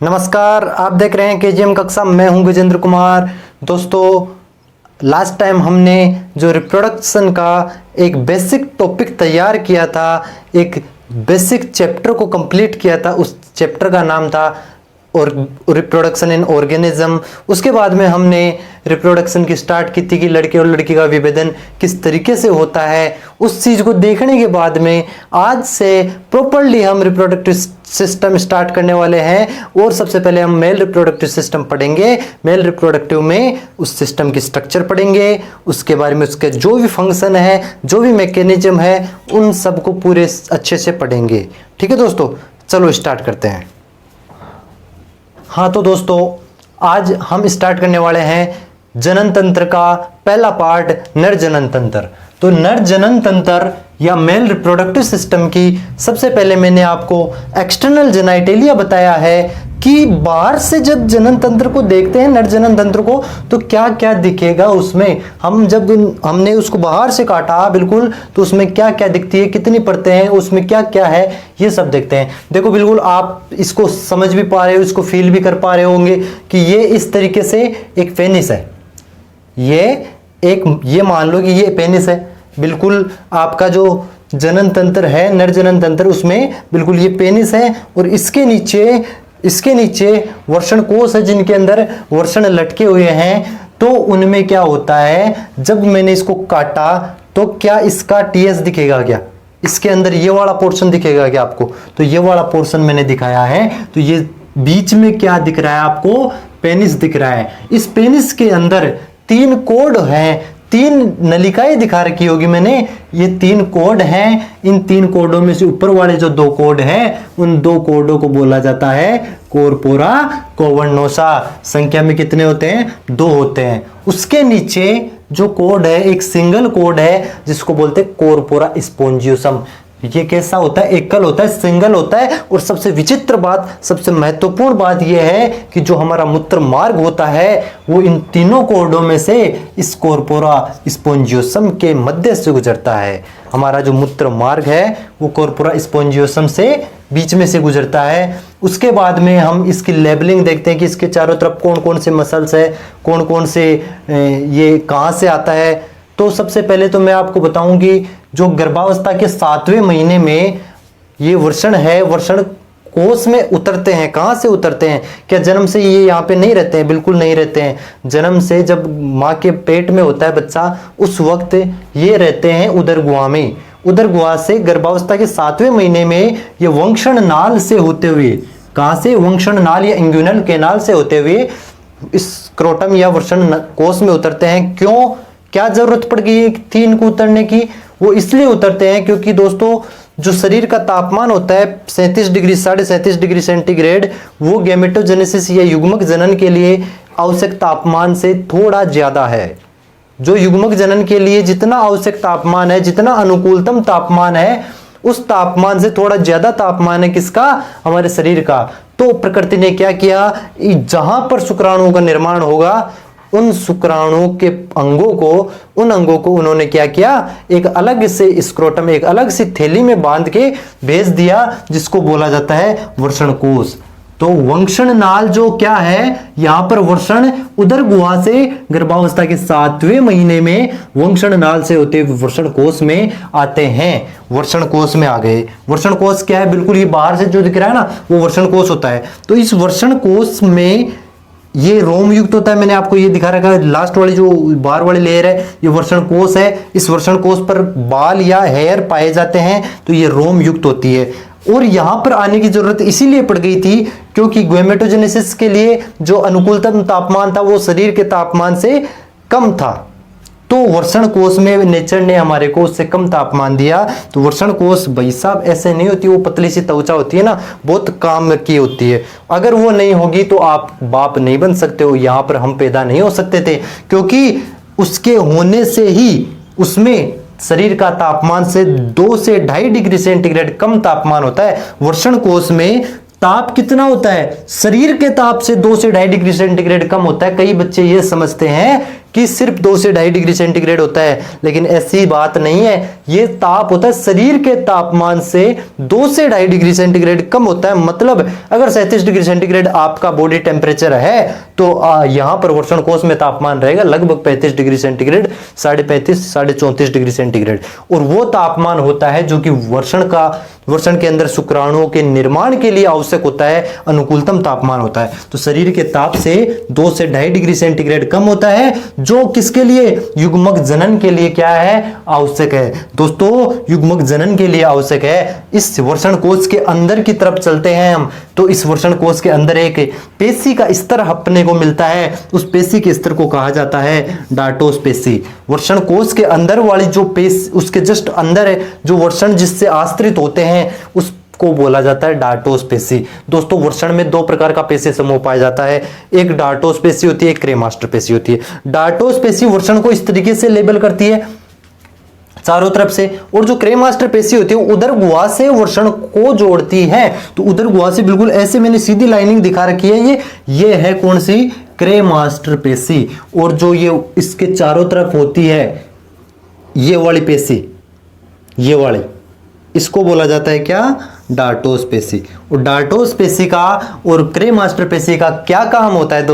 नमस्कार, आप देख रहे हैं केजीएम कक्षा। मैं हूं गजेंद्र कुमार। दोस्तों, लास्ट टाइम हमने जो रिप्रोडक्शन का एक बेसिक टॉपिक तैयार किया था, एक बेसिक चैप्टर को कंप्लीट किया था। उस चैप्टर का नाम था और रिप्रोडक्शन इन ऑर्गेनिज्म। उसके बाद में हमने रिप्रोडक्शन की स्टार्ट की थी कि लड़के और लड़की का विभेदन किस तरीके से होता है। उस चीज़ को देखने के बाद में आज से प्रॉपरली हम रिप्रोडक्टिव सिस्टम स्टार्ट करने वाले हैं। और सबसे पहले हम मेल रिप्रोडक्टिव सिस्टम पढ़ेंगे। मेल रिप्रोडक्टिव में उस सिस्टम की स्ट्रक्चर पढ़ेंगे, उसके बारे में उसके जो भी फंक्शन है, जो भी मैकेनिज्म है, उन सबको पूरे अच्छे से पढ़ेंगे। ठीक है दोस्तों, चलो स्टार्ट करते हैं। हाँ तो दोस्तों, आज हम स्टार्ट करने वाले हैं जनन तंत्र का पहला पार्ट, नर जनन तंत्र। तो नर जनन तंत्र या मेल रिप्रोडक्टिव सिस्टम की सबसे पहले मैंने आपको एक्सटर्नल जेनाइटेलिया बताया है कि बाहर से जब जनन तंत्र को देखते हैं, नर जनन तंत्र को, तो क्या क्या दिखेगा उसमें। हम जब हमने उसको बाहर से काटा बिल्कुल, तो उसमें क्या क्या दिखती है, कितनी परतें हैं, उसमें क्या क्या है, ये सब देखते हैं। देखो बिल्कुल आप इसको समझ भी पा रहे हो, इसको फील भी कर पा रहे होंगे कि ये इस तरीके से एक पेनिस है। ये मान लो कि ये पेनिस है। बिल्कुल आपका जो जनन तंत्र है, नर जनन तंत्र, उसमें बिल्कुल ये पेनिस है और इसके नीचे वृषण कोश है, जिनके अंदर वृषण लटके हुए हैं। तो उनमें क्या होता है, जब मैंने इसको काटा तो क्या इसका टीएस दिखेगा क्या, इसके अंदर ये वाला पोर्शन दिखेगा क्या आपको? तो ये वाला पोर्शन मैंने दिखाया है। तो ये बीच में क्या दिख रहा है आपको? पेनिस दिख रहा है। इस पेनिस के अंदर 3 कोड हैं, 3 नलिकाएं दिखा रखी होगी मैंने। ये 3 कोड हैं। इन 3 कोडों में से ऊपर वाले जो 2 कोड हैं, उन 2 कोडों को बोला जाता है कोरपोरा कोवर्नोसा। संख्या में कितने होते हैं? 2 होते हैं। उसके नीचे जो कोड है, एक सिंगल कोड है जिसको बोलते हैं कोरपोरा स्पोंजियोसम। ये कैसा होता है? एकल होता है, सिंगल होता है। और सबसे विचित्र बात, सबसे महत्वपूर्ण बात यह है कि जो हमारा मूत्र मार्ग होता है, वो इन तीनों कोडों में से इस कोरपोरा स्पोंजियोसम के मध्य से गुजरता है। हमारा जो मूत्र मार्ग है वो कोरपोरा स्पोंजियोसम से बीच में से गुजरता है। उसके बाद में हम इसकी लेबलिंग देखते हैं कि इसके चारों तरफ कौन कौन से मसल्स है, कौन कौन से ये कहाँ से आता है। तो सबसे पहले तो मैं आपको बताऊं कि जो गर्भावस्था के 7वें महीने में ये वृषण है, वृषण कोष में उतरते हैं। कहाँ से उतरते हैं? क्या जन्म से ये यहाँ पे नहीं रहते हैं? बिल्कुल नहीं रहते हैं। जन्म से जब माँ के पेट में होता है बच्चा, उस वक्त ये रहते हैं उदर गुहा में। उदर गुहा से गर्भावस्था के 7वें महीने में ये वंक्षण नाल से होते हुए, कहाँ से? वंक्षण नाल या इंग्यूनल कैनाल से होते हुए इस स्क्रोटम या वृषण कोष में उतरते हैं। क्यों, क्या जरूरत पड़ गई थी इनको उतरने की? वो इसलिए उतरते हैं क्योंकि दोस्तों जो शरीर का तापमान होता है 37 डिग्री, 37.5 डिग्री सेंटीग्रेड, वो गैमेटोजेनेसिस या युग्मक जनन के लिए आवश्यक तापमान से थोड़ा ज्यादा है। जो युग्मक जनन के लिए जितना आवश्यक तापमान है, जितना अनुकूलतम तापमान है, उस तापमान से थोड़ा ज्यादा तापमान है किसका? हमारे शरीर का। तो प्रकृति ने क्या किया, जहां पर शुक्राणुओं का निर्माण होगा, उन शुक्राणुओं के उन अंगों को उन्होंने क्या किया, एक अलग से स्क्रोटम, एक अलग सी थैली में बांध के भेज दिया, जिसको बोला जाता है वृषण कोष। तो वंक्षण नाल जो क्या है, यहां पर वृषण उदर गुहा से गर्भावस्था के 7वें महीने में वंक्षण नाल से होते वृषण कोष में आते हैं। वृषण कोष में आ गए। वृषण कोष क्या है? बिल्कुल ये बाहर से जो दिख रहा है ना, वो वृषण कोष होता है। तो इस वृषण कोष में ये रोम युक्त होता है। मैंने आपको ये दिखा रखा है, लास्ट वाली जो बाहर वाली लेयर है, ये वृषण कोष है। इस वृषण कोष पर बाल या हेयर पाए जाते हैं, तो ये रोम युक्त होती है। और यहां पर आने की जरूरत इसीलिए पड़ गई थी क्योंकि गैमेटोजेनेसिस के लिए जो अनुकूलतम तापमान था वो शरीर के तापमान से कम था। तो वृषण कोष में नेचर ने हमारे को उससे कम तापमान दिया। तो वृषण कोष भाई साहब ऐसे नहीं होती, वो पतली सी त्वचा होती है ना, बहुत काम की होती है। अगर वो नहीं होगी तो आप बाप नहीं बन सकते हो, यहाँ पर हम पैदा नहीं हो सकते थे, क्योंकि उसके होने से ही उसमें शरीर का तापमान से 2 से 2.5 डिग्री सेंटीग्रेड कम तापमान होता है। वृषण कोष में ताप कितना होता है? शरीर के ताप से 2 से 2.5 डिग्री सेंटीग्रेड कम होता है। कई बच्चे ये समझते हैं कि सिर्फ 2 से 2.5 डिग्री सेंटीग्रेड होता है, लेकिन ऐसी बात नहीं है। ये ताप होता है शरीर के तापमान से 2 से 2.5 डिग्री सेंटीग्रेड कम होता है। मतलब अगर 37 डिग्री सेंटीग्रेड आपका बॉडी टेम्परेचर है तो यहां पर वर्ण कोश में तापमान रहेगा लगभग 35 डिग्री सेंटीग्रेड, 35.5 34 डिग्री सेंटीग्रेड। और वो तापमान होता है जो कि वर्ण के अंदर शुक्राणुओं के निर्माण के लिए आवश्यक होता है, अनुकूलतम तापमान होता है। तो शरीर के ताप से 2 से 2.5 डिग्री सेंटीग्रेड कम होता है, जो किसके लिए, युग्मक जनन के लिए क्या है, आवश्यक है। दोस्तों युग्मक जनन के लिए आवश्यक है। इस वर्ण कोश के अंदर की तरफ चलते हैं हम, तो इस वर्ण कोश के अंदर एक पेशी का स्तर अपने को मिलता है। उस पेशी के स्तर को कहा जाता है डार्टोस पेशी। वर्ण कोश के अंदर वाली जो पेशी, उसके जस्ट अंदर है जो वर्ण जिससे आश्रित होते हैं, उसको बोला जाता है डार्टोस पेशी। दोस्तों वर्ण में 2 प्रकार का पेशी समूह पाया जाता है, एक डार्टोस पेशी होती है, एक क्रेमास्टर पेशी होती है। डार्टोस पेशी वर्ण को इस तरीके से लेबल करती है चारों तरफ से, और जो क्रेमास्टर पेशी होती है उदर गुहा से वर्ण को जोड़ती है। तो उदर गुहा से बिल्कुल ऐसे मैंने सीधी लाइनिंग दिखा रखी है, ये है कौन सी, क्रेमास्टर पेशी। और जो ये इसके चारों तरफ होती है ये वाली पेशी, ये वाली, इसको बोला जाता है क्या, डार्टोस पेशी। और डार्टोस पेशी का और क्रेमास्टर पेशी का क्या काम होता है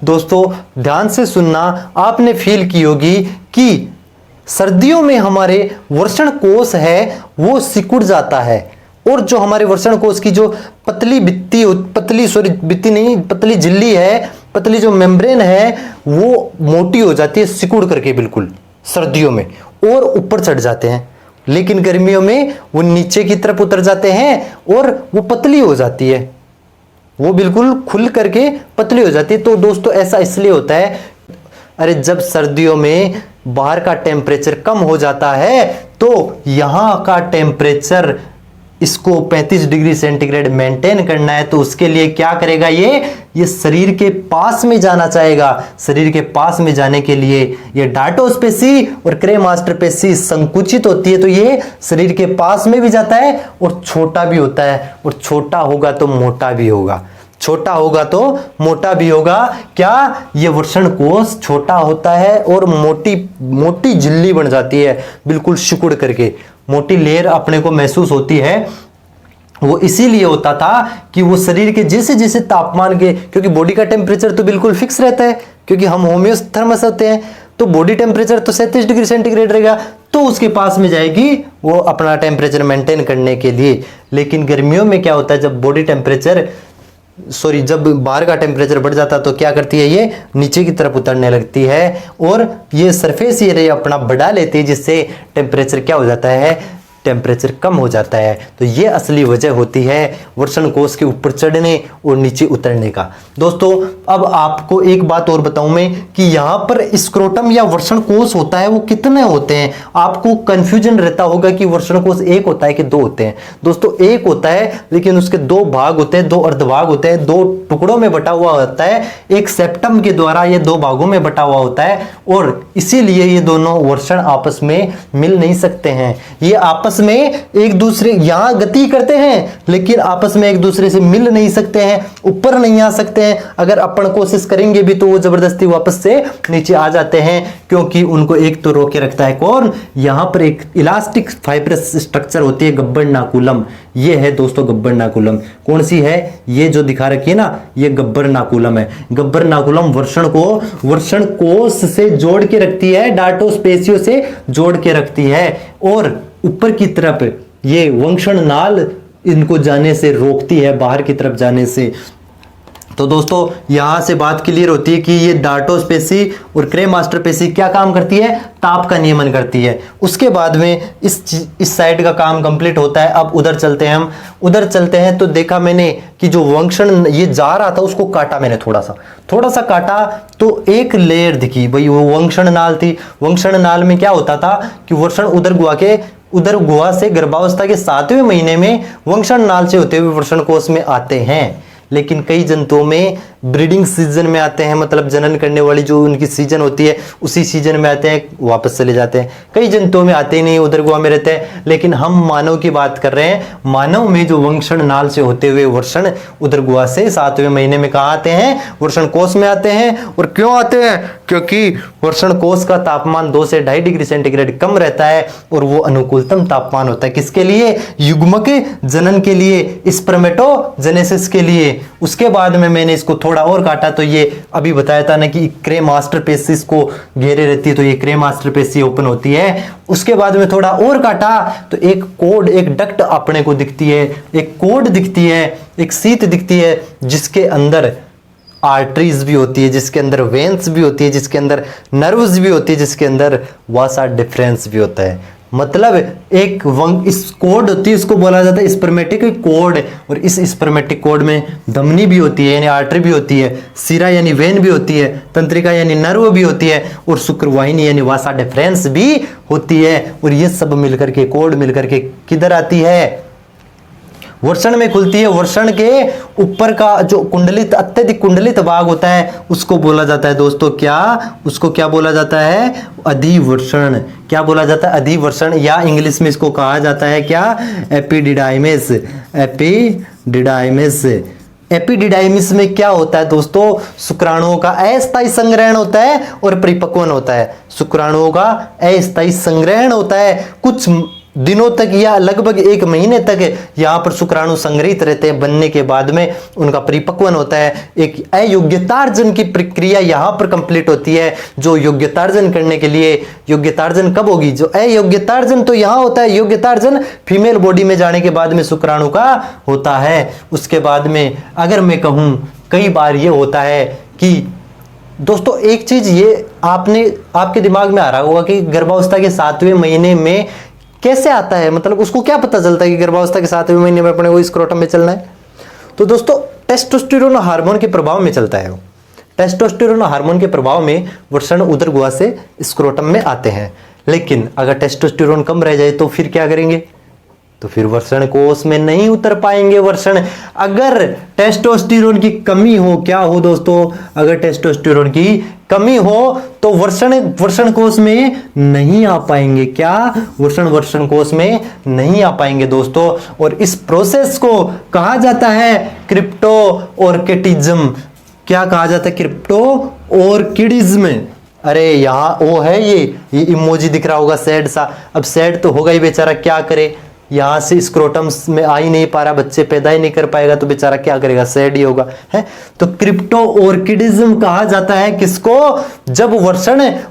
दोस्तों ध्यान से सुनना। आपने फील की होगी कि सर्दियों में हमारे वर्ण कोश है वो सिकुड़ जाता है, और जो हमारे वर्ण कोश की जो पतली झिल्ली है, पतली जो मेम्ब्रेन है वो मोटी हो जाती है सिकुड़ करके बिल्कुल सर्दियों में, और ऊपर चढ़ जाते हैं। लेकिन गर्मियों में वो नीचे की तरफ उतर जाते हैं और वो पतली हो जाती है, वो बिल्कुल खुल करके पतली हो जाती है। तो दोस्तों ऐसा इसलिए होता है, अरे जब सर्दियों में बाहर का टेम्परेचर कम हो जाता है तो यहां का टेम्परेचर इसको 35 डिग्री सेंटीग्रेड मेंटेन करना है, तो उसके लिए क्या करेगा, ये शरीर के पास में जाना चाहेगा। शरीर के पास में जाने के लिए ये डार्टोस पेशी और क्रेमास्टर पेशी संकुचित होती है, तो ये शरीर के पास में भी जाता है और छोटा भी होता है, और छोटा होगा तो मोटा भी होगा, छोटा होगा तो मोटा भी होगा। क्या, ये वर्ण कोश छोटा होता है और मोटी झिल्ली बन जाती है, बिल्कुल सिकुड़ करके मोटी लेयर अपने को महसूस होती है। वो इसीलिए होता था कि वो शरीर के जैसे जैसे तापमान के, क्योंकि बॉडी का टेम्परेचर तो बिल्कुल फिक्स रहता है, क्योंकि हम होम्योथर्मस होते हैं, तो बॉडी टेम्परेचर तो 37 डिग्री सेंटीग्रेड रहेगा, तो उसके पास में जाएगी वो अपना टेम्परेचर मेंटेन करने के लिए। लेकिन गर्मियों में क्या होता है, जब बाहर का टेम्परेचर बढ़ जाता है तो क्या करती है, ये नीचे की तरफ उतरने लगती है और ये सरफेस एरिया अपना बढ़ा लेती है, जिससे टेम्परेचर क्या हो जाता है, टेम्परेचर कम हो जाता है। तो ये असली वजह होती है वर्ण कोश के ऊपर चढ़ने और नीचे उतरने का। दोस्तों अब आपको एक बात और बताऊं मैं कि यहाँ पर स्क्रोटम या वर्ण कोश होता है वो कितने होते हैं। आपको कंफ्यूजन रहता होगा कि वर्ण कोश एक होता है कि 2 होते हैं। दोस्तों एक होता है, लेकिन उसके 2 भाग होते हैं, 2 अर्धभाग होते हैं, 2 टुकड़ों में बटा हुआ होता है। एक सेप्टम के द्वारा ये 2 भागों में बटा हुआ होता है, और इसीलिए ये दोनों वर्ण आपस में मिल नहीं सकते हैं। ये आपस में एक दूसरे यहां गति करते हैं, लेकिन आपस में एक दूसरे से मिल नहीं सकते हैं, ऊपर नहीं आ सकते हैं। अगर अपन कोशिश करेंगे भी तो वो जबरदस्ती वापस से नीचे आ जाते हैं, क्योंकि उनको एक तो रोके रखता है कौन, यहां पर एक इलास्टिक फाइब्रस स्ट्रक्चर होती है गब्बर नाकुलम। ये है दोस्तों गब्बर नाकुलम। कौन सी है, ये जो दिखा रखी है ना, ये गब्बर नाकुलम है। गब्बर नाकुलम वर्ण को वर्ण कोश से जोड़ के रखती है, डार्टोस पेशियों से जोड़ के रखती है, और ऊपर की तरफ ये वंक्षण नाल इनको जाने से रोकती है, बाहर की तरफ जाने से। तो दोस्तों यहां से बात क्लियर होती है कि ये डार्टोस पेशी और क्रेमास्टर पेशी क्या काम करती है, ताप का नियमन करती है। उसके बाद में इस साइड का काम कंप्लीट होता है। अब उधर चलते हैं, हम उधर चलते हैं तो देखा मैंने कि जो वंक्षण ये जा रहा था उसको काटा मैंने, थोड़ा सा काटा तो एक लेयर दिखी भाई, वो वंक्षण नाल थी। वंक्षण नाल में क्या होता था कि वर्ण उदर गुहा से गर्भावस्था के 7वें महीने में वंक्षण नाल से होते हुए वर्ण कोश में आते हैं। लेकिन कई जंतुओं में ब्रीडिंग सीजन में आते हैं, मतलब जनन करने वाली जो उनकी सीजन होती है उसी सीजन में आते हैं, वापस चले जाते हैं। कई जंतुओं में आते ही नहीं, उदर गुहा में रहते हैं। लेकिन हम मानव की बात कर रहे हैं। मानव में जो वंक्षण नाल से होते हुए वर्ण उदर गुहा से 7वें महीने में कहाँ आते हैं, वर्ण कोश में आते हैं। और क्यों आते हैं, क्योंकि वृषण कोश का तापमान 2 से 2.5 डिग्री सेंटीग्रेड कम रहता है और वो अनुकूलतम तापमान होता है किसके लिए? युग्मक जनन के लिए, स्पर्मेटोजेनेसिस के लिए। उसके बाद में मैंने इसको थोड़ा और काटा तो ये अभी बताया था ना कि क्रे मास्टरपेशी को घेरे रहती है, तो ये क्रे मास्टरपेशी ओपन होती है। उसके बाद में थोड़ा और काटा तो एक कोड, एक डक्ट अपने को दिखती है, एक कोड दिखती है, एक सीट दिखती है जिसके अंदर आर्टरीज भी होती है, जिसके अंदर वेन्स भी होती है, जिसके अंदर नर्व्स भी होती है, जिसके अंदर वासा डिफरेंस भी होता है। मतलब एक इस कोड होती है, इसको बोला जाता है स्पर्मेटिक कोड। और इस स्पर्मेटिक कोड में धमनी भी होती है यानी आर्टरी भी होती है, सिरा यानी वेन भी होती है, तंत्रिका यानी नर्व भी होती है और शुक्रवाहिनी यानी वासा डिफरेंस भी होती है। और ये सब मिलकर के कोड मिलकर के किधर आती है? वृषण में खुलती है। वृषण के ऊपर का जो कुंडलित, अत्यधिक कुंडलित भाग होता है उसको बोला जाता है दोस्तों क्या? उसको क्या बोला जाता है? अधिवृषण। क्या बोला जाता है? अधिवृषण, या इंग्लिश में इसको कहा जाता है क्या? एपिडिडाइमिस। एपिडिडाइमिस। एपिडिडाइमिस में क्या होता है दोस्तों? शुक्राणुओं का अस्थायी संग्रहण होता है और परिपक्वन होता है। शुक्राणुओं का अस्थायी संग्रहण होता है, कुछ दिनों तक या लगभग 1 महीने तक यहाँ पर शुक्राणु संग्रहित रहते हैं। बनने के बाद में उनका परिपक्वन होता है। एक अयोग्यतार्जन की प्रक्रिया यहाँ पर कंप्लीट होती है। जो योग्यतार्जन करने के लिए, योग्यतार्जन कब होगी? जो अयोग्यतार्जन तो यहाँ होता है, योग्यतार्जन फीमेल बॉडी में जाने के बाद में शुक्राणु का होता है। उसके बाद में अगर मैं कहूँ कई बार ये होता है कि दोस्तों एक चीज ये आपके दिमाग में आ रहा होगा कि गर्भावस्था के 7वें महीने में कैसे आता है, मतलब उसको क्या पता चलता है कि गर्भावस्था के 7वें महीने में अपने को स्क्रोटम में चलना है? तो दोस्तों टेस्टोस्टेरोन हार्मोन के प्रभाव में चलता है। टेस्टोस्टेरोन हार्मोन के प्रभाव में वृषण उदर गुहा से स्क्रोटम में आते हैं। लेकिन अगर टेस्टोस्टेरोन कम रह जाए तो फिर क्या करेंगे? तो फिर वृषण कोश में नहीं उतर पाएंगे वृषण। अगर टेस्टोस्टेरोन की कमी हो, क्या हो दोस्तों? अगर टेस्टोस्टेरोन की कमी हो तो वृषण कोश में नहीं आ पाएंगे। क्या? वृषण कोश में नहीं आ पाएंगे दोस्तों। और इस प्रोसेस को कहा जाता है क्रिप्टो ऑर्किडिज्म। क्या कहा जाता है? क्रिप्टो ऑर्किडिज्म। अरे यहाँ वो है, ये इमोजी दिख रहा होगा सैड सा। अब सैड तो होगा ही बेचारा, क्या करे? यहाँ से स्क्रोटम में आ ही नहीं पा रहा, बच्चे पैदा ही नहीं कर पाएगा तो बेचारा क्या करेगा? सैड ही होगा है। तो क्रिप्टो ऑर्किडिज्म कहा जाता है किसको? जब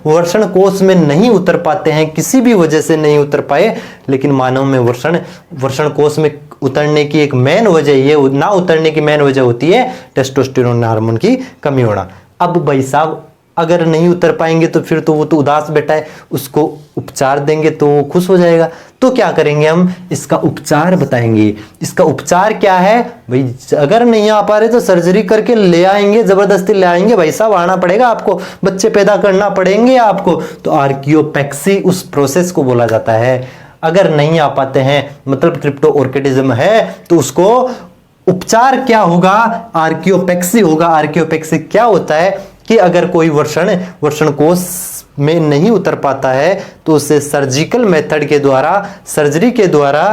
वृषण कोश में नहीं उतर पाते हैं, किसी भी वजह से नहीं उतर पाए। लेकिन मानव में वृषण कोश में उतरने की एक मेन वजह, ये ना उतरने की मेन वजह होती है टेस्टोस्टेरोन हार्मोन की कमी होना। अब भाई साहब अगर नहीं उतर पाएंगे तो फिर तो वो तो उदास बेटा है, उसको उपचार देंगे तो वो खुश हो जाएगा। तो क्या करेंगे हम? इसका उपचार बताएंगे। इसका उपचार क्या है भाई? अगर नहीं आ पा रहे तो सर्जरी करके ले आएंगे, जबरदस्ती ले आएंगे भाई साहब, आना पड़ेगा आपको, बच्चे पैदा करना पड़ेंगे आपको। तो आर्कियोपेक्सी उस प्रोसेस को बोला जाता है। अगर नहीं आ पाते हैं, मतलब क्रिप्टो ऑर्किडिज्म है, तो उसको उपचार क्या होगा? आर्कियोपेक्सी होगा। आर्कियोपेक्सी क्या होता है कि अगर कोई वृषण कोश में नहीं उतर पाता है तो उसे सर्जिकल मेथड के द्वारा, सर्जरी के द्वारा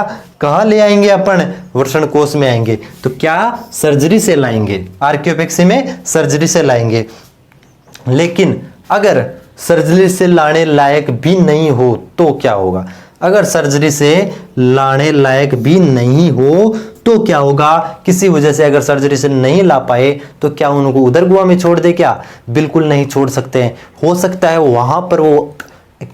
कहाँ ले आएंगे अपन? वृषण कोश में आएंगे। तो क्या? सर्जरी से लाएंगे। आर्कियोपेक्सी में सर्जरी से लाएंगे। लेकिन अगर सर्जरी से लाने लायक भी नहीं हो तो क्या होगा? अगर सर्जरी से लाने लायक भी नहीं हो तो क्या होगा? किसी वजह से अगर सर्जरी से नहीं ला पाए तो क्या उनको उदर गुहा में छोड़ दे? क्या? बिल्कुल नहीं छोड़ सकते हैं। हो सकता है वहां पर वो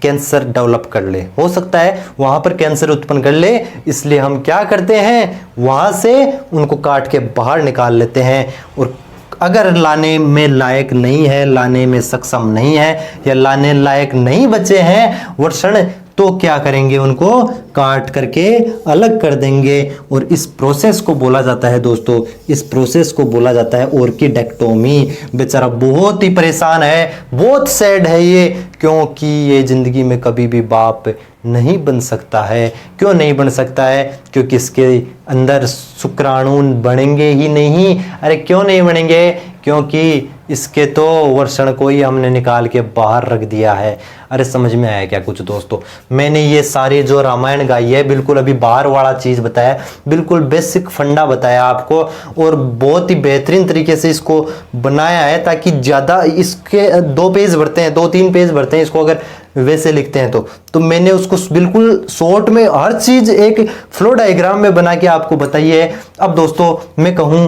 कैंसर डेवलप कर ले, हो सकता है वहां पर कैंसर उत्पन्न कर ले। इसलिए हम क्या करते हैं? वहां से उनको काट के बाहर निकाल लेते हैं। और अगर लाने में लायक नहीं है, लाने में सक्षम नहीं है, या लाने लायक नहीं बचे हैं वृषण, तो क्या करेंगे? उनको काट करके अलग कर देंगे। और इस प्रोसेस को बोला जाता है दोस्तों, इस प्रोसेस को बोला जाता है ऑर्किडेक्टोमी। बेचारा बहुत ही परेशान है, बहुत सैड है ये, क्योंकि ये जिंदगी में कभी भी बाप नहीं बन सकता है। क्यों नहीं बन सकता है? क्योंकि इसके अंदर शुक्राणु बनेंगे ही नहीं। अरे क्यों नहीं बनेंगे? क्योंकि इसके तो वर्षण को ही हमने निकाल के बाहर रख दिया है। अरे समझ में आया क्या कुछ दोस्तों? मैंने ये सारी जो रामायण गाई है बिल्कुल अभी बाहर वाला चीज़ बताया, बिल्कुल बेसिक फंडा बताया आपको, और बहुत ही बेहतरीन तरीके से इसको बनाया है, ताकि ज़्यादा इसके 2 पेज भरते हैं, 2-3 पेज भरते हैं इसको अगर वैसे लिखते हैं तो मैंने उसको बिल्कुल शॉर्ट में हर चीज़ एक फ्लो डायग्राम में बना के आपको बताई है। अब दोस्तों मैं कहूँ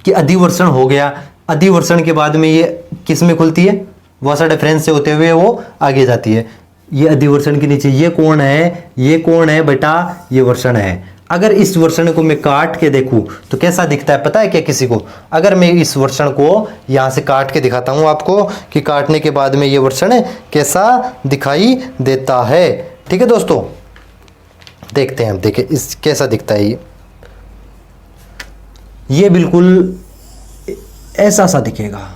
कि अधिवर्षण हो गया, अधिवर्षण के बाद में ये किस में खुलती है? वसा डिफरेंस से होते हुए वो आगे जाती है। ये अधिवर्षण के नीचे ये कौन है? ये कौन है बेटा? ये वर्षण है। अगर इस वर्षण को मैं काट के देखूं तो कैसा दिखता है पता है क्या किसी को? अगर मैं इस वर्षण को यहां से काट के दिखाता हूं आपको कि काटने के बाद में ये वर्षण कैसा दिखाई देता है। ठीक है दोस्तों, देखते हैं। देखिए इस कैसा दिखता है। ये बिल्कुल ऐसा सा दिखेगा।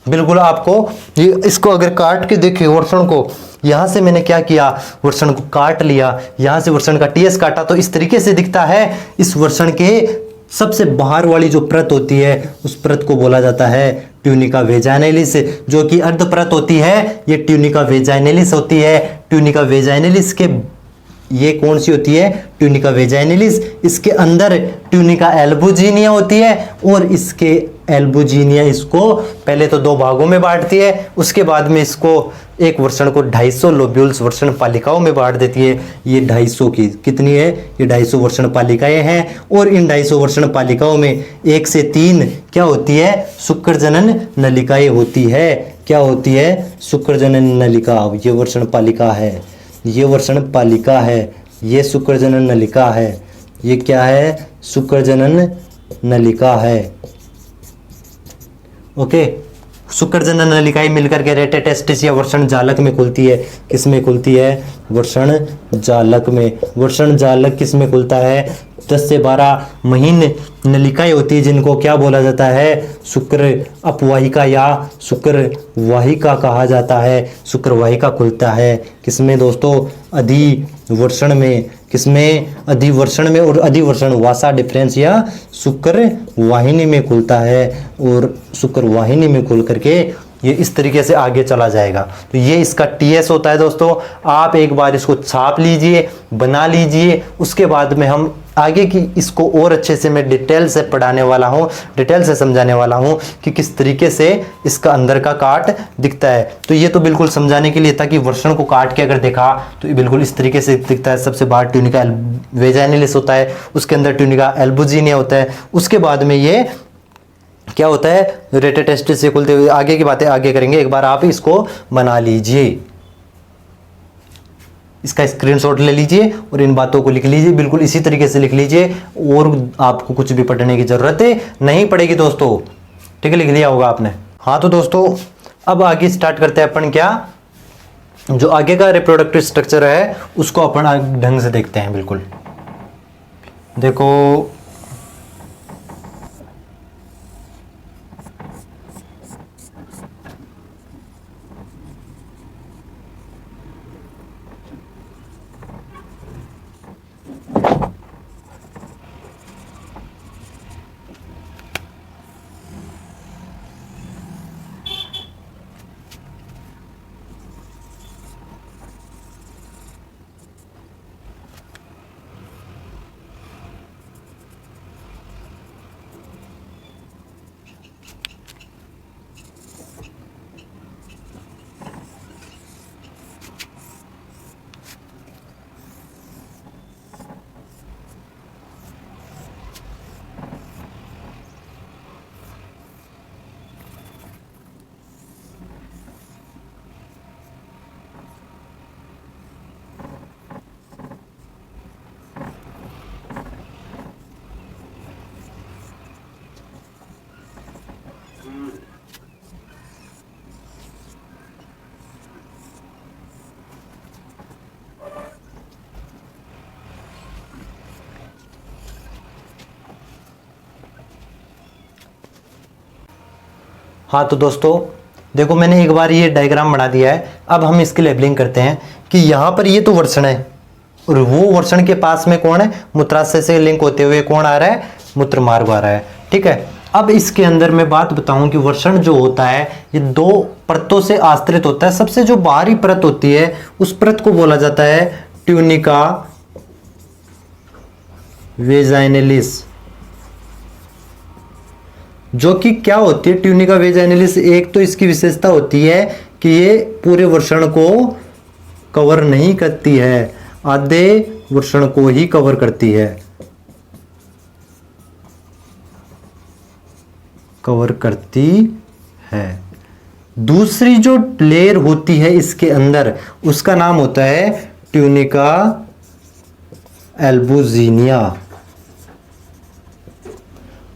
बिल्कुल आपको ये इसको अगर काट के देखिए वर्षण को, यहाँ से मैंने क्या किया, वर्षण को काट लिया, यहाँ से वर्षण का टीएस काटा, तो इस तरीके से दिखता है। इस वर्षण के सबसे बाहर वाली जो परत होती है उस परत को बोला जाता है ट्यूनिका वेजाइनलिस, जो कि अर्ध परत होती है ये ट्यूनिका वेजाइनलिस होती है। ट्यूनिका वेजाइनलिस के ये कौन सी होती है? Tunica vaginalis. इसके अंदर ट्यूनिका एल्बुजिनिया होती है, और इसके एल्बुजिनिया इसको पहले तो 2 भागों में बांटती है, उसके बाद में इसको एक वर्षण को 250 लोब्यूल्स वर्षण पालिकाओं में बांट देती है। ये 250 की कितनी है? ये 250 वर्षण पालिकाएं हैं, और इन 250 वर्षण पालिकाओं में 1 से 3 क्या होती है? शुक्रजनन नलिकाएं होती है। क्या होती है? शुक्रजनन नलिका। ये वर्षण पालिका है, ये वर्षण पालिका है, ये शुक्रजनन नलिका है। ये क्या है? शुक्रजनन नलिका है। ओके, शुक्रजनन नलिकाएं मिलकर के रेटेटेस्टिस या वर्षण जालक में खुलती है। किस में खुलती है? वर्षण जालक में। वर्षण जालक किस में खुलता है? 10 से 12 महीन नलिकाएं होती है, जिनको क्या बोला जाता है? शुक्र अपवाहिका या शुक्र वाहिका कहा जाता है। शुक्र वाहिका खुलता है किसमें दोस्तों? अधिवर्षण में। किसमें? अधिवर्षण में। और अधिवर्षण वासा डिफरेंस या शुक्र वाहिनी में खुलता है, और शुक्र वाहिनी में खुल करके ये इस तरीके से आगे चला जाएगा। तो ये इसका टीएस होता है दोस्तों। आप एक बार इसको छाप लीजिए, बना लीजिए, उसके बाद में हम आगे की इसको और अच्छे से मैं डिटेल से पढ़ाने वाला हूँ, डिटेल से समझाने वाला हूँ कि किस तरीके से इसका अंदर का काट दिखता है। तो ये तो बिल्कुल समझाने के लिए था कि वर्षण को काट के अगर देखा तो ये बिल्कुल इस तरीके से दिखता है। सबसे बाहर ट्यूनिका वेजाइनलिस होता है, उसके अंदर ट्यूनिका एल्बुजिनिया होता है, उसके बाद में ये क्या होता है? रेटेटेस्टिस से खुलते हुए। आगे की बातें आगे करेंगे, एक बार आप इसको बना लीजिए, इसका स्क्रीनशॉट ले लीजिए और इन बातों को लिख लीजिए, बिल्कुल इसी तरीके से लिख लीजिए, और आपको कुछ भी पढ़ने की जरूरत नहीं पड़ेगी दोस्तों। ठीक है, लिख लिया होगा आपने। हाँ तो दोस्तों अब आगे स्टार्ट करते हैं अपन। क्या जो आगे का रिप्रोडक्टिव स्ट्रक्चर है उसको अपन ढंग से देखते हैं। बिल्कुल देखो, हाँ तो दोस्तों देखो, मैंने एक बार ये डायग्राम बना दिया है। अब हम इसकी लेबलिंग करते हैं कि यहाँ पर ये तो वर्षण है और वो वर्षण के पास में कौन है, मूत्राशय से लिंक होते हुए कौन आ रहा है, मूत्र मार्ग आ रहा है। ठीक है, अब इसके अंदर मैं बात बताऊं कि वर्षण जो होता है ये दो परतों से आश्रित होता है। सबसे जो बाहरी परत होती है उस परत को बोला जाता है ट्यूनिका वेजाइनलिस, जो कि क्या होती है ट्यूनिका वेजाइनलिस। एक तो इसकी विशेषता होती है कि ये पूरे वर्षण को कवर नहीं करती है, आधे वर्षण को ही कवर करती है, कवर करती है। दूसरी जो लेयर होती है इसके अंदर उसका नाम होता है ट्यूनिका एल्बुजिनिया।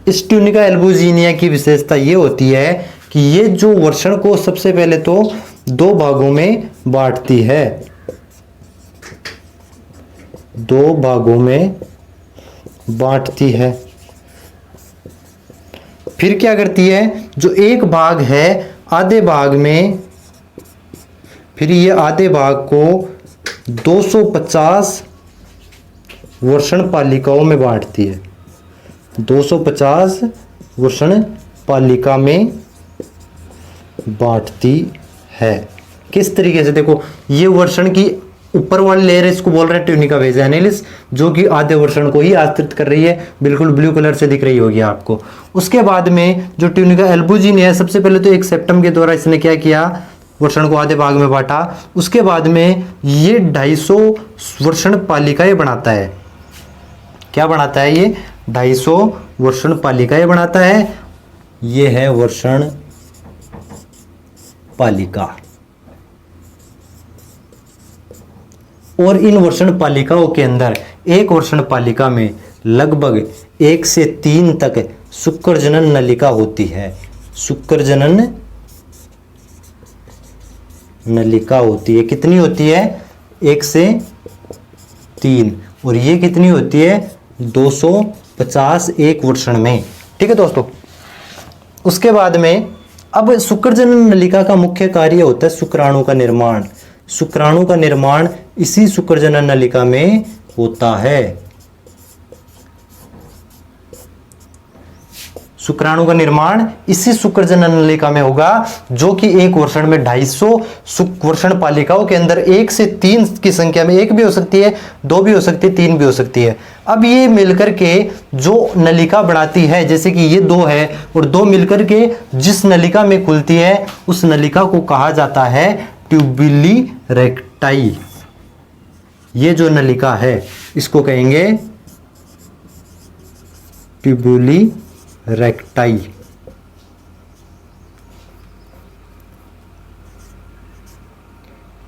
इस ट्यूनिका एल्बुजिनिया की विशेषता ये होती है कि ये जो वर्षण को सबसे पहले तो दो भागों में बांटती है, दो भागों में बांटती है। फिर क्या करती है, जो एक भाग है आधे भाग में, फिर ये आधे भाग को 250 वर्षण पालिकाओं में बांटती है, 250 वर्षण पालिका में बांटती है। किस तरीके से, देखो ये वर्षण की ऊपर वाली लेयर इसको बोल रहे हैं ट्यूनिका वेजाइनलिस, जो कि आधे वर्षण को ही आश्रित कर रही है, बिल्कुल ब्लू कलर से दिख रही होगी आपको। उसके बाद में जो ट्यूनिका एल्बुजिनिया है, सबसे पहले तो एक सेप्टम के द्वारा इसने क्या किया, वर्षण को आधे भाग में बांटा। उसके बाद में ये 250 वर्षण पालिकाएं बनाता है। क्या बनाता है ये, 250 वर्षण पालिकाएं बनाता है। ये है वर्षण पालिका। और इन वर्षण पालिकाओं के अंदर एक वर्षण पालिका में लगभग 1 से 3 तक शुक्रजनन नलिका होती है, शुक्रजनन नलिका होती है। कितनी होती है, 1 से 3, और ये कितनी होती है, 250 एक वर्षण में। ठीक है दोस्तों, उसके बाद में अब शुक्रजनन नलिका का मुख्य कार्य होता है शुक्राणु का निर्माण। शुक्राणु का निर्माण इसी शुक्रजनन नलिका में होता है। शुक्राणु का निर्माण इसी शुक्रजनन नलिका में होगा, जो कि एक वर्षण में 250 वर्षण पालिकाओं के अंदर 1 से 3 की संख्या में, 1 भी हो सकती है, 2 भी हो सकती है, 3 भी हो सकती है। अब ये मिलकर के जो नलिका बनाती है, जैसे कि ये 2 है और 2 मिलकर के जिस नलिका में खुलती है उस नलिका को कहा जाता है ट्यूबुली रेक्टाई। ये जो नलिका है इसको कहेंगे ट्यूबुली रेक्टाई।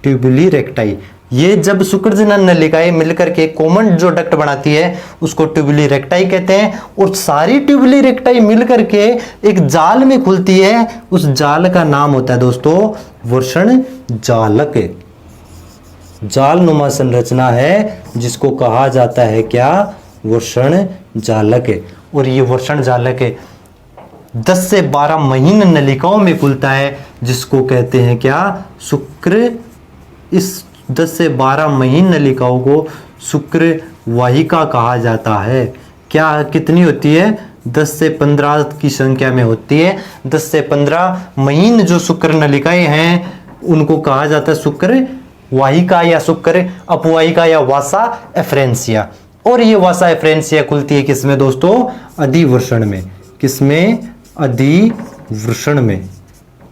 ट्यूबुली रेक्टाई, ये जब शुक्रजनन नलिकाएं मिलकर के कॉमन जो डक्ट बनाती है उसको ट्यूबुली रेक्टाई कहते हैं। और सारी ट्यूबुली रेक्टाई मिलकर के एक जाल में खुलती है, उस जाल का नाम होता है दोस्तों वर्षण जालक। जाल नुमा संरचना है जिसको कहा जाता है क्या, वर्षण जालक। और ये वर्षण जालक 10 से 12 महीन नलिकाओं में खुलता है, जिसको कहते हैं क्या, शुक्र। इस 10 से 12 महीन नलिकाओं को शुक्र वाहिका कहा जाता है। क्या कितनी होती है, 10 से 15 की संख्या में होती है। 10 से 15 महीन जो शुक्र नलिकाएं हैं उनको कहा जाता है शुक्र वाहिका या शुक्र अपवाहिका या वासा एफ्रेंसिया। और ये वासा एफ्रेंसिया खुलती है किसमें दोस्तों, अधिवर्षण में। किसमें, अधिवर्षण में।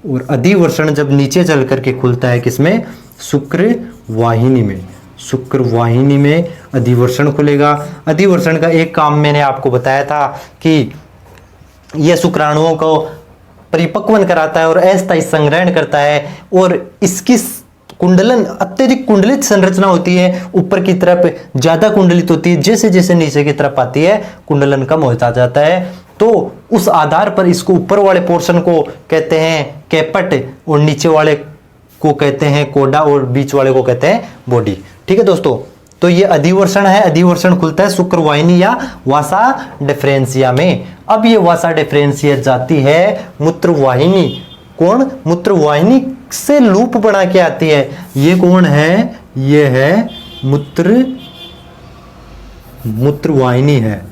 और अधिवर्षण जब नीचे चल करके खुलता है किसमें, शुक्र वाहिनी में। शुक्र वाहिनी में अधिवर्षण खुलेगा। अधिवर्षण का एक काम मैंने आपको बताया था कि यह शुक्राणुओं को परिपक्वन कराता है और अस्थायी संग्रहण करता है। और इसकी कुंडलन अत्यधिक कुंडलित संरचना होती है, ऊपर की तरफ ज्यादा कुंडलित होती है, जैसे जैसे नीचे की तरफ आती है कुंडलन कम होता जाता है। तो उस आधार पर इसको ऊपर वाले पोर्शन को कहते हैं कैपट और नीचे वाले को कहते हैं कोडा और बीच वाले को कहते हैं बॉडी। ठीक है दोस्तों, तो ये अधिवर्षण है। अधिवर्षण खुलता है शुक्र वाहिनी या वासा डिफरेंसिया में। अब ये वासा डिफरेंसिया जाती है मूत्र वाहिनी कौन मूत्रवाहिनी से लूप बना के आती है। ये कौन है, ये है मूत्रवाहिनी है।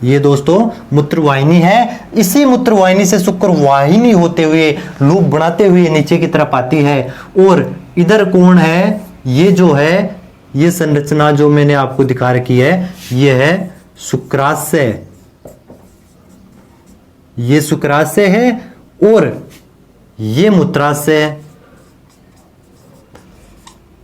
ये दोस्तों मूत्रवाहिनी है। इसी मूत्रवाहिनी से शुक्रवाहिनी होते हुए लूप बनाते हुए नीचे की तरफ आती है। और इधर कौन है, ये जो है, ये संरचना जो मैंने आपको दिखा रखी है, ये है शुक्राशय। ये शुक्राशय है और ये मूत्राशय है।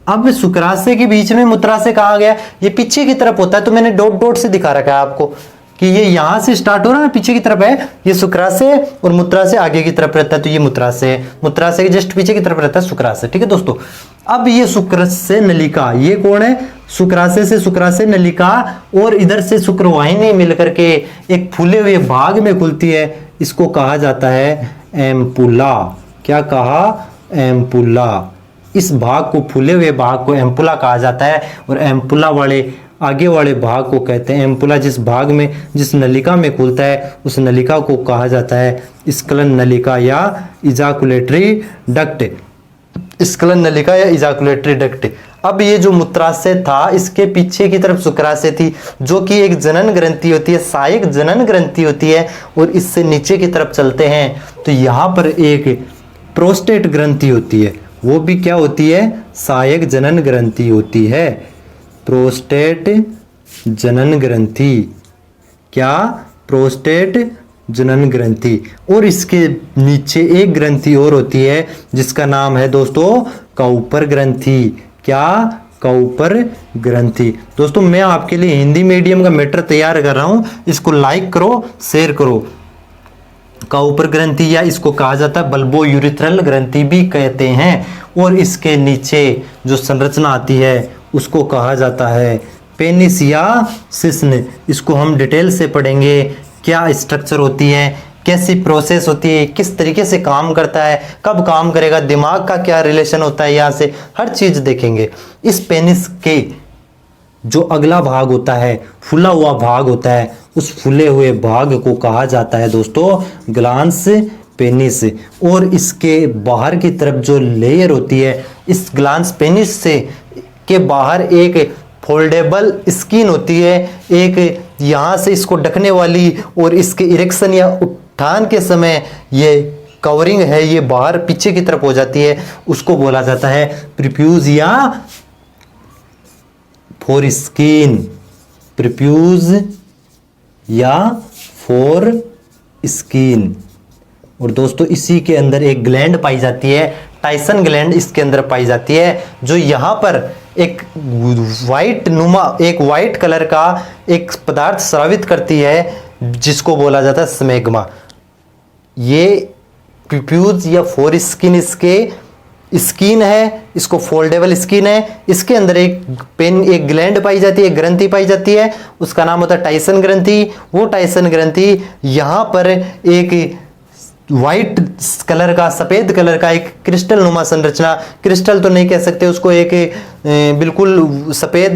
अब शुक्राशय के बीच में मूत्राशय कहाँ गया, ये पीछे की तरफ होता है, तो मैंने डॉट डॉट से दिखा रखा है आपको कि ये यहां से स्टार्ट हो रहा है, पीछे की तरफ है ये शुक्राशय और मूत्राशय आगे की तरफ रहता है, तो ये मूत्राशय है। मूत्राशय के जस्ट पीछे की तरफ रहता है शुक्राशय। ठीक है दोस्तों, अब ये शुक्राशय नलिका, ये कौन है, शुक्राशय से शुक्राशय नलिका और इधर से शुक्रवाहिनी मिलकर के एक फूले हुए भाग में खुलती है। इसको कहा जाता है एम्पुला। क्या कहा, एम्पुला। इस भाग को, फूले हुए भाग को एम्पुला कहा जाता है। और एम्पुला वाले आगे वाले भाग को कहते हैं, एम्पुला जिस भाग में, जिस नलिका में खुलता है, उस नलिका को कहा जाता है स्खलन नलिका या इजाकुलेटरी डक्ट। स्खलन नलिका या इजाकुलेटरी डक्ट। अब ये जो मूत्राशय था, इसके पीछे की तरफ शुक्राशय थी, जो कि एक जनन ग्रंथि होती है, सहायक जनन ग्रंथि होती है, और इससे नीचे की तरफ चलते हैं तो यहाँ पर एक प्रोस्टेट ग्रंथि होती है। वो भी क्या होती है, सहायक जनन ग्रंथि होती है, प्रोस्टेट जनन ग्रंथि। क्या, प्रोस्टेट जनन ग्रंथि। और इसके नीचे एक ग्रंथि और होती है जिसका नाम है दोस्तों काउपर ग्रंथि। क्या, काउपर ग्रंथि। दोस्तों मैं आपके लिए हिंदी मीडियम का मैटर तैयार कर रहा हूं, इसको लाइक करो, शेयर करो। काउपर ग्रंथि या इसको कहा जाता है बल्बो यूरिथ्रल ग्रंथि भी कहते हैं। और इसके नीचे जो संरचना आती है उसको कहा जाता है पेनिस या शिश्न। इसको हम डिटेल से पढ़ेंगे, क्या स्ट्रक्चर होती है, कैसी प्रोसेस होती है, किस तरीके से काम करता है, कब काम करेगा, दिमाग का क्या रिलेशन होता है, यहाँ से हर चीज देखेंगे। इस पेनिस के जो अगला भाग होता है, फूला हुआ भाग होता है, उस फूले हुए भाग को कहा जाता है दोस्तों ग्लांस पेनिस। और इसके बाहर की तरफ जो लेयर होती है, इस ग्लांस पेनिस से के बाहर एक फोल्डेबल स्किन होती है, एक यहाँ से इसको ढकने वाली, और इसके इरेक्शन या उत्थान के समय ये कवरिंग है, ये बाहर पीछे की तरफ हो जाती है, उसको बोला जाता है प्रीप्यूज या फोरस्किन। प्रीप्यूज या फोरस्किन। और दोस्तों इसी के अंदर एक ग्लैंड पाई जाती है, टाइसन ग्लैंड इसके अंदर पाई जाती है, जो यहाँ पर एक वाइट कलर का एक पदार्थ स्रावित करती है, जिसको बोला जाता है स्मेग्मा। ये प्यूप्यूज या फोरस्किन इसके स्किन है, इसको फोल्डेबल स्किन है, इसके अंदर एक ग्लैंड पाई जाती है, एक ग्रंथि पाई जाती है, उसका नाम होता है टाइसन ग्रंथि। वो टाइसन ग्रंथि यहाँ पर एक वाइट कलर का, सफेद कलर का एक क्रिस्टल नुमा संरचना, क्रिस्टल तो नहीं कह सकते उसको, एक बिल्कुल सफेद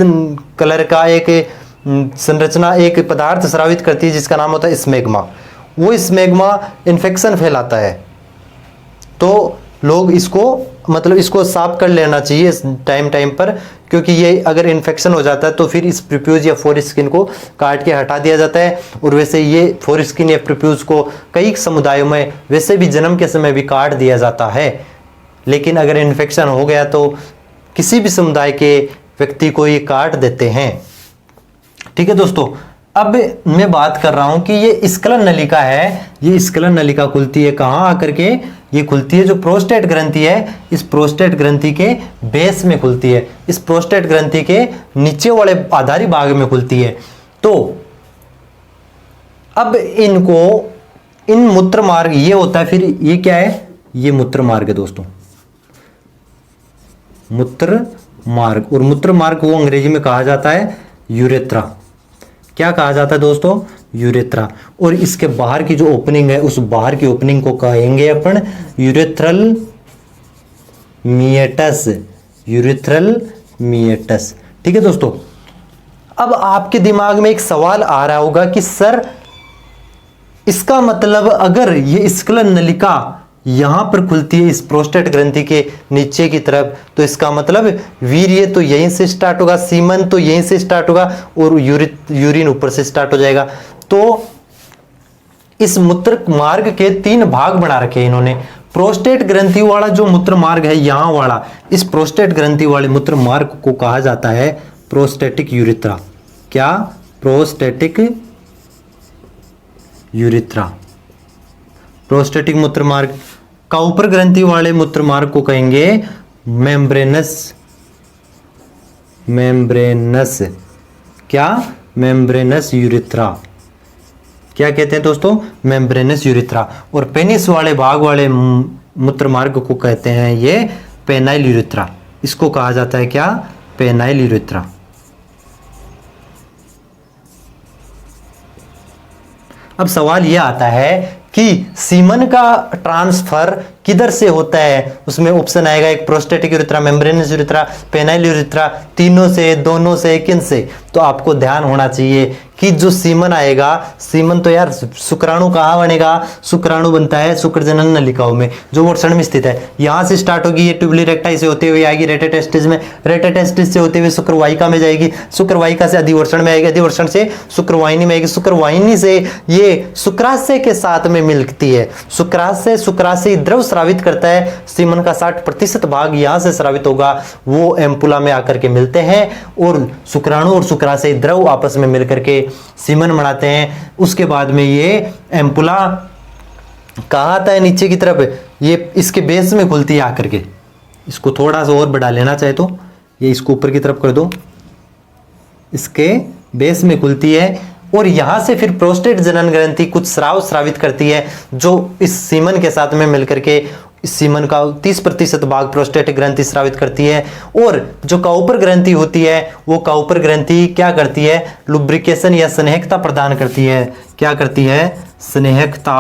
कलर का एक संरचना, एक पदार्थ स्रावित करती है, जिसका नाम होता है स्मेग्मा। वो स्मेग्मा इन्फेक्शन फैलाता है, तो लोग इसको साफ कर लेना चाहिए टाइम पर, क्योंकि ये अगर इन्फेक्शन हो जाता है तो फिर इस प्रीप्यूज या फोरस्किन को काट के हटा दिया जाता है। और वैसे ये फोरस्किन या प्रीप्यूज को कई समुदायों में वैसे भी जन्म के समय भी काट दिया जाता है, लेकिन अगर इन्फेक्शन हो गया तो किसी भी समुदाय के व्यक्ति को ये काट देते हैं। ठीक है दोस्तों, अब मैं बात कर रहा हूं कि ये स्खलन नलिका है, ये स्खलन नलिका खुलती है कहाँ आकर के, ये खुलती है जो प्रोस्टेट ग्रंथि है, इस प्रोस्टेट ग्रंथि के बेस में खुलती है, इस प्रोस्टेट ग्रंथि के नीचे वाले आधारी भाग में खुलती है। तो अब इन मूत्र मार्ग ये होता है, फिर ये क्या है, ये मूत्र मार्ग है दोस्तों, मूत्र मार्ग। और मूत्र मार्ग को अंग्रेजी में कहा जाता है यूरेथ्रा। क्या कहा जाता है दोस्तों, यूरेथ्रा। और इसके बाहर की जो ओपनिंग है, उस बाहर की ओपनिंग को कहेंगे अपन यूरेथ्रल मिएटस, यूरेथ्रल मिएटस। ठीक है दोस्तों, अब आपके दिमाग में एक सवाल आ रहा होगा कि सर इसका मतलब अगर ये स्खलन नलिका यहां पर खुलती है इस प्रोस्टेट ग्रंथि के नीचे की तरफ, तो इसका मतलब वीर्य तो यहीं से स्टार्ट होगा, सीमन तो यहीं से स्टार्ट होगा और यूरिन ऊपर से स्टार्ट हो जाएगा। तो इस मूत्र मार्ग के 3 भाग बना रखे हैं इन्होंने। प्रोस्टेट ग्रंथि वाला जो मूत्र मार्ग है यहां वाला, इस प्रोस्टेट ग्रंथि वाले मूत्र मार्ग को कहा जाता है प्रोस्टेटिक यूरिथ्रा। क्या? प्रोस्टेटिक यूरिथ्रा, प्रोस्टेटिक मूत्र मार्ग। काउपर ग्रंथि वाले मूत्र मार्ग को कहेंगे मेम्ब्रेनस, क्या? Membranes urethra. क्या कहते हैं दोस्तों? Membranes urethra. और पेनिस वाले भाग वाले मूत्र मार्ग को कहते हैं ये पेनाइल यूरिथ्रा। इसको कहा जाता है क्या? Penile urethra. अब सवाल यह आता है कि सीमन का ट्रांसफर किधर से होता है? उसमें ऑप्शन आएगा एक prostatic urethra, membranes urethra, penile urethra, तीनों से, दोनों से, किन से? तो आपको ध्यान होना चाहिए कि जो सीमन आएगा, सीमन तो यार शुक्राणु कहाँ बनेगा? शुक्राणु बनता है शुक्रजनन नलिकाओं में जो वृषण में स्थित है। यहां से स्टार्ट होगी, ये ट्यूबुली रेक्टाई से होते हुए आएगी रेटेटेस्टिस में, रेटेटेस्टिस से होते हुए शुक्रवाहिका में जाएगी, शुक्रवाहिका से अधिवर्षण में आएगी, अधिवर्षण से शुक्रवाहिनी में आएगी, शुक्रवाहिनी से ये शुक्राशय के साथ में मिलती है। शुक्राशय द्रव स्रावित करता है। सीमन का 60% भाग यहां से स्रावित होगा, वो एम्पुला में आकर के मिलते हैं और शुक्राणु और शुक्राशय द्रव आपस में मिलकर के सीमन बनाते हैं। उसके बाद में ये एम्पुला कहाँ आता है? नीचे की तरफ, ये इसके बेस में खुलती है आकर के। इसको थोड़ा सा और बढ़ा लेना चाहे तो ये इसको ऊपर की तरफ कर दो, इसके बेस में खुलती है और यहां से फिर प्रोस्टेट जनन ग्रंथि कुछ स्राव स्रावित करती है जो इस सीमन के साथ में मिलकर के इस सीमन का 30% भाग प्रोस्टेटिक ग्रंथि स्रावित करती है। और जो काउपर ग्रंथि होती है वो काउपर ग्रंथि क्या करती है? लुब्रिकेशन या स्नेहकता प्रदान करती है। क्या करती है? स्नेहकता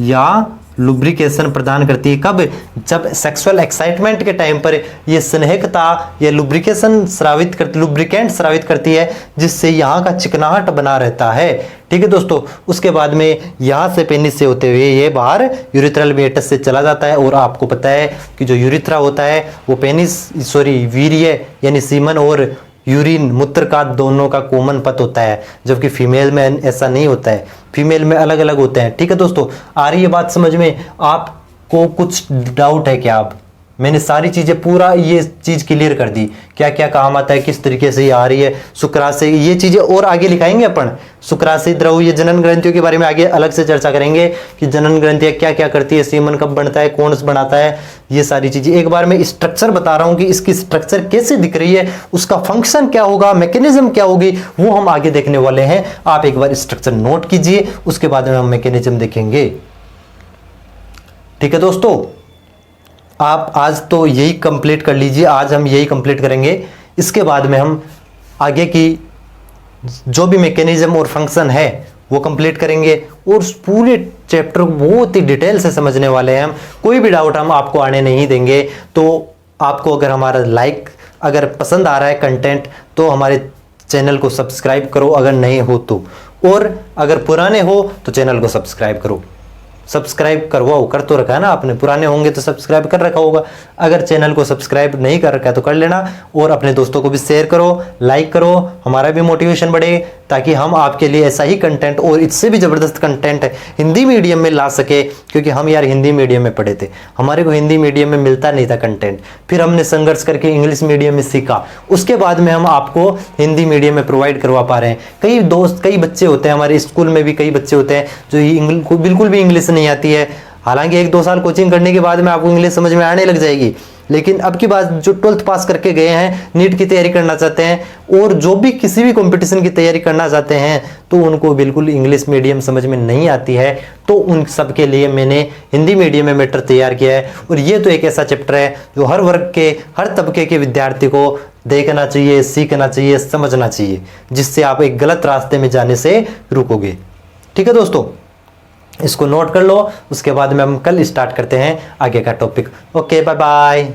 या लुब्रिकेशन प्रदान करती है। कब? जब सेक्सुअल एक्साइटमेंट के टाइम पर ये स्नेहकता या लुब्रिकेशन स्रावित करती, लुब्रिकेंट स्रावित करती है, जिससे यहाँ का चिकनाहट बना रहता है। ठीक है दोस्तों। उसके बाद में यहाँ से पेनिस से होते हुए ये बाहर यूरिथ्रल मेटस से चला जाता है। और आपको पता है कि जो यूरिथ्रा होता है वो पेनिस वीर्य यानी सीमन और यूरिन मूत्र का दोनों का कॉमन पथ होता है, जबकि फीमेल में ऐसा नहीं होता है, फीमेल में अलग अलग होते हैं। ठीक है दोस्तों, आ रही है बात समझ में? आपको कुछ डाउट है क्या? अब मैंने सारी चीजें पूरा ये चीज क्लियर कर दी, क्या क्या काम आता है, किस तरीके से ये आ रही है। शुक्राशय, ये चीजें और आगे लिखाएंगे अपन। शुक्राशय द्रव, ये जनन ग्रंथियों के बारे में आगे अलग से चर्चा करेंगे कि जनन ग्रंथियां क्या क्या करती है, सीमन कब बनता है, कौन बनाता है, ये सारी चीजें। एक बार मैं स्ट्रक्चर बता रहा हूं कि इसकी स्ट्रक्चर कैसे दिख रही है, उसका फंक्शन क्या होगा, मैकेनिज्म क्या होगी, वो हम आगे देखने वाले हैं। आप एक बार स्ट्रक्चर नोट कीजिए, उसके बाद में हम मैकेनिज्म देखेंगे। ठीक है दोस्तों, आप आज तो यही कंप्लीट कर लीजिए, आज हम यही कंप्लीट करेंगे। इसके बाद में हम आगे की जो भी मैकेनिज्म और फंक्शन है वो कंप्लीट करेंगे और उस पूरे चैप्टर को बहुत ही डिटेल से समझने वाले हैं हम। कोई भी डाउट हम आपको आने नहीं देंगे। तो आपको अगर हमारा अगर पसंद आ रहा है कंटेंट तो हमारे चैनल को सब्सक्राइब करो अगर नए हो तो, और अगर पुराने हो तो चैनल को सब्सक्राइब करो। सब्सक्राइब करवाओ, कर तो रखा है ना आपने, पुराने होंगे तो सब्सक्राइब कर रखा होगा। अगर चैनल को सब्सक्राइब नहीं कर रखा है तो कर लेना और अपने दोस्तों को भी शेयर करो, लाइक करो, हमारा भी मोटिवेशन बढ़े ताकि हम आपके लिए ऐसा ही कंटेंट और इससे भी ज़बरदस्त कंटेंट हिंदी मीडियम में ला सके। क्योंकि हम यार हिंदी मीडियम में पढ़े थे, हमारे को हिंदी मीडियम में मिलता नहीं था कंटेंट, फिर हमने संघर्ष करके इंग्लिश मीडियम में सीखा, उसके बाद में हम आपको हिंदी मीडियम में प्रोवाइड करवा पा रहे हैं। कई बच्चे होते हैं हमारे स्कूल में भी, कई बच्चे होते हैं जो बिल्कुल भी इंग्लिश नहीं आती है। हालांकि 1-2 साल कोचिंग करने के बाद में आपको इंग्लिश समझ में आने लग जाएगी, लेकिन अब की बात जो 12th पास करके गए हैं, नीट की तैयारी करना चाहते हैं और जो भी किसी भी कंपटीशन की तैयारी करना चाहते हैं तो उनको बिल्कुल इंग्लिश मीडियम समझ में नहीं आती है, तो उन सब के लिए मैंने हिंदी मीडियम में मैटर तैयार किया है। और ये तो एक ऐसा चैप्टर है जो हर वर्ग के, हर तबके के विद्यार्थी को देखना चाहिए, सीखना चाहिए, समझना चाहिए, जिससे आप एक गलत रास्ते में जाने से रुकोगे। ठीक है दोस्तों, इसको नोट कर लो, उसके बाद में हम कल स्टार्ट करते हैं आगे का टॉपिक। Okay, bye bye.